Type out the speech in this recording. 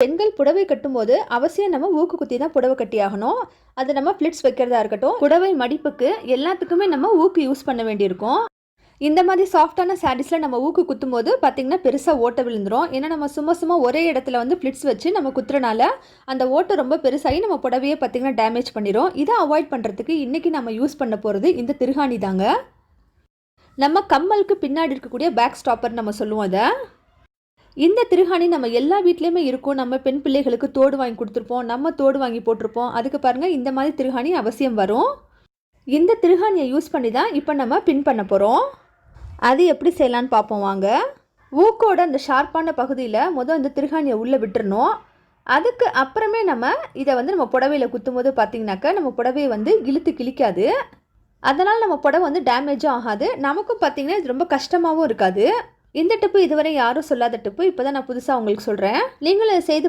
பெண்கள் புடவை கட்டும்போது அவசியம் நம்ம ஊக்கு குத்தி தான் புடவை கட்டி ஆகணும். அது நம்ம ஃப்ளிட்ஸ் வைக்கிறதா இருக்கட்டும், புடவை மடிப்புக்கு எல்லாத்துக்குமே நம்ம ஊக்கு யூஸ் பண்ண வேண்டியிருக்கும். இந்த மாதிரி சாஃப்டான சாரீஸில் நம்ம ஊக்கு குத்தும்போது பார்த்திங்கன்னா பெருசாக ஓட்டை விழுந்துடும். ஏன்னா நம்ம சும்மா சும்மா ஒரே இடத்துல வந்து ஃப்ளிட்ஸ் வச்சு நம்ம குத்துறனால அந்த ஓட்டை ரொம்ப பெருசாகி நம்ம புடவையே பார்த்திங்கன்னா டேமேஜ் பண்ணிடும். இதை அவாய்ட் பண்ணுறதுக்கு இன்றைக்கி நம்ம யூஸ் பண்ண போகிறது இந்த திருகாணி தாங்க. நம்ம கம்மலுக்கு பின்னாடி இருக்கக்கூடிய பேக் ஸ்டாப்பர் நம்ம சொல்லுவோம் அதை. இந்த திருகாணி நம்ம எல்லா வீட்லேயுமே இருக்கும். நம்ம பெண் பிள்ளைகளுக்கு தோடு வாங்கி கொடுத்துருப்போம், நம்ம தோடு வாங்கி போட்டிருப்போம். அதுக்கு பாருங்கள் இந்த மாதிரி திருகாணி அவசியம் வரும். இந்த திருகாணியை யூஸ் பண்ணி தான் இப்போ நம்ம பின் பண்ண போகிறோம். அது எப்படி செய்யலான்னு பார்ப்போம் வாங்க. ஊக்கோட அந்த ஷார்ப்பான பகுதியில் இந்த திருகாணியை உள்ளே விட்டுறணும். அதுக்கு அப்புறமே நம்ம இதை வந்து நம்ம புடவையில் குத்தும் போது பார்த்திங்கனாக்கா நம்ம புடவையை வந்து இழுத்து கிழிக்காது. அதனால் நம்ம புடவை வந்து டேமேஜும் ஆகாது. நமக்கும் பார்த்திங்கன்னா இது ரொம்ப கஷ்டமாகவும் இருக்காது. இந்த டிப்பு இதுவரை யாரும் சொல்லாத டிப்பு இப்போ தான் நான் புதுசாக உங்களுக்கு சொல்கிறேன். நீங்களும் செய்து